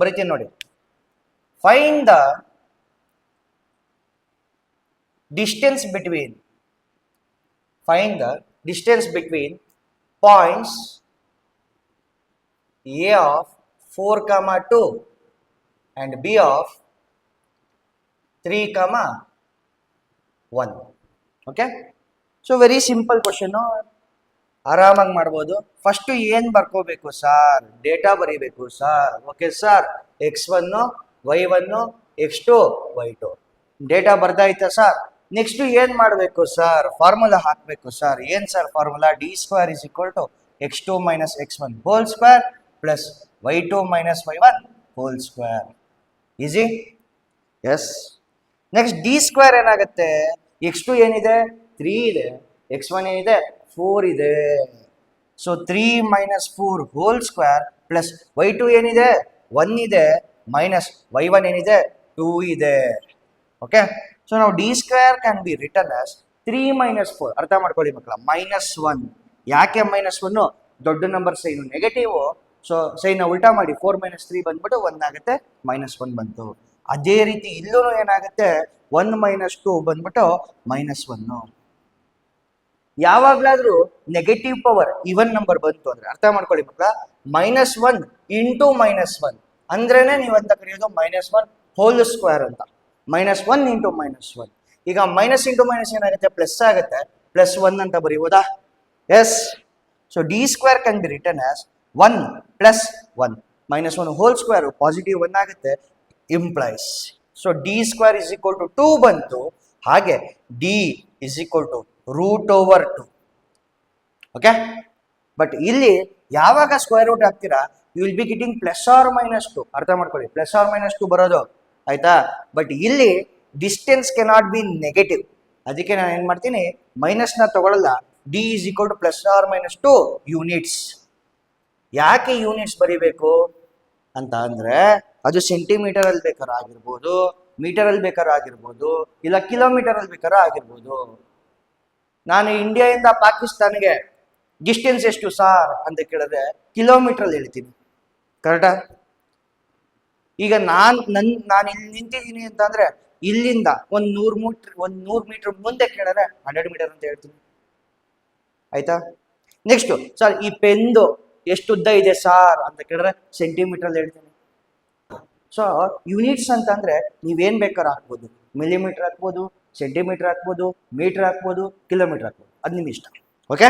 ಬರೀತೀನಿ ನೋಡಿ. Find the distance between points A of 4, 2 and B of 3, 1. Okay, so very simple question. ಆರಾಮಾಗಿ ಮಾಡ್ಬೋದು. First ಏನ್ ಬರ್ಕೋಬೇಕು ಸರ್? ಡೇಟಾ ಬರೀಬೇಕು sir. Okay sir, x1 y1 x2 y2 data ಬರ್ದಾಯ್ತಾ sir? Next ಏನ್ ಮಾಡಬೇಕು ಸರ್? ಫಾರ್ಮುಲಾ ಹಾಕಬೇಕು ಸರ್. ಏನ್ sir formula? d² is equal to x2 minus x1 whole square plus y2 minus y1 whole square. Easy? Yes. Next d² ಏನಾಗುತ್ತೆ? x2 ಏನಿದೆ? 3 ಇದೆ. x1 ಏನಿದೆ? 4 ಇದೆ. So 3 minus 4 whole square plus y2 ಏನಿದೆ? 1 ಇದೆ minus y1 ಏನಿದೆ? 2 ಇದೆ. Okay, so ನಾವು d² can be return as 3 minus 4. ಅರ್ಥ ಮಾಡ್ಕೊಳ್ಳಿ ಮಕ್ಕಳ. -1 ಯಾಕೆ -1? ದೊಡ್ಡ number sign negative, so sign ಉಲ್ಟಾ ಮಾಡಿ 4 - 3 ಬಂದ್ಬಿಟ್ಟು 1 ಆಗುತ್ತೆ, -1 ಬಂತು. ಅದೇ ರೀತಿ ಇಲ್ಲೂ ಏನಾಗುತ್ತೆ? 1 - 2 ಬಂದ್ಬಿಟ್ಟು -1. ಯಾವಾಗ್ಲಾದ್ರೂ ನೆಗೆಟಿವ್ ಪವರ್ ಇವನ್ ನಂಬರ್ ಬಂತು ಅಂದ್ರೆ ಅರ್ಥ ಮಾಡ್ಕೊಳ್ಳಿ ಮಕ್ಕಳ, -1 ಇಂಟು -1 ಅಂದ್ರೇನೆ ನೀವು ಅಂತ ಕರೆಯೋದು -1 ಹೋಲ್ ಸ್ಕ್ವೇರ್ ಅಂತ. -1 ಇಂಟು -1. ಈಗ ಮೈನಸ್ ಇಂಟು ಮೈನಸ್ ಏನಾಗುತ್ತೆ? ಪ್ಲಸ್ ಆಗುತ್ತೆ. +1 ಅಂತ ಬರೀಬೋದಾ? Yes. So d² can be return as 1 + 1 -1 whole square positive 1 ಆಗುತ್ತೆ, implies. So d² is equal to 2 ಬಂತು. ಹಾಗೆ d is equal to √2. Okay, but ಇಲ್ಲಿ ಯಾವಾಗ ಸ್ಕ್ವೇರ್ ರೂಟ್ ಹಾಕ್ತೀರಾ you will be getting +or-2. ಅರ್ಥ ಮಾಡ್ಕೊಳ್ಳಿ, +or-2 ಬರೋದು ಆಯ್ತಾ. ಬಟ್ ಇಲ್ಲಿ ಡಿಸ್ಟೆನ್ಸ್ ಕೆನಾಟ್ ಬಿ ನೆಗೆಟಿವ್, ಅದಕ್ಕೆ ನಾನು ಏನ್ ಮಾಡ್ತೀನಿ, ಮೈನಸ್ನ ತಗೊಳ್ಳಲ್ಲ. d is equal to +or-2 units. ಯಾಕೆ ಯೂನಿಟ್ಸ್ ಬರಿಬೇಕು ಅಂತ ಅಂದ್ರೆ, ಅದು ಸೆಂಟಿಮೀಟರ್ ಅಲ್ಲಿ ಬೇಕಾದ್ರೆ ಆಗಿರ್ಬೋದು, ಮೀಟರ್ ಅಲ್ಲಿ ಬೇಕಾದ್ರೆ ಆಗಿರ್ಬೋದು, ಇಲ್ಲ ಕಿಲೋಮೀಟರ್ ಅಲ್ಲಿ ಬೇಕಾದ್ರೆ ಆಗಿರ್ಬೋದು. ನಾನು ಇಂಡಿಯಾದಿಂದ ಪಾಕಿಸ್ತಾನ್ಗೆ ಡಿಸ್ಟೆನ್ಸ್ ಎಷ್ಟು ಸಾರ್ ಅಂತ ಕೇಳಿದ್ರೆ ಕಿಲೋಮೀಟರ್ ಅಲ್ಲಿ ಹೇಳ್ತೀನಿ. ಕರೆಕ್ಟಾ? ಈಗ ನಾನು ಇಲ್ಲಿ ನಿಂತಿದ್ದೀನಿ ಅಂತ ಅಂದ್ರೆ ಇಲ್ಲಿಂದ ಒಂದು 100 ಮೀಟರ್ ಮುಂದೆ ಕೇಳಿದ್ರೆ 100 ಮೀಟರ್ ಅಂತ ಹೇಳ್ತೀನಿ. ಆಯ್ತಾ? ನೆಕ್ಸ್ಟ್ ಸರ್ ಈ ಪೆಂದು ಎಷ್ಟು ಉದ್ದ ಇದೆ ಸಾರ್ ಅಂತ ಕೇಳಿದ್ರೆ ಸೆಂಟಿಮೀಟರ್ ಅಲ್ಲಿ ಹೇಳ್ತೀನಿ. ಸೊ ಯೂನಿಟ್ಸ್ ಅಂತಂದ್ರೆ ನೀವೇನ್ ಬೇಕಾದ್ರೂ ಹಾಕ್ಬೋದು. ಮಿಲಿಮೀಟರ್ ಹಾಕ್ಬೋದು, ಸೆಂಟಿಮೀಟರ್ ಹಾಕ್ಬೋದು, ಮೀಟರ್ ಹಾಕ್ಬೋದು, ಕಿಲೋಮೀಟರ್ ಹಾಕ್ಬೋದು, ಅದು ನಿಮ್ಮ ಇಷ್ಟ. ಓಕೆ.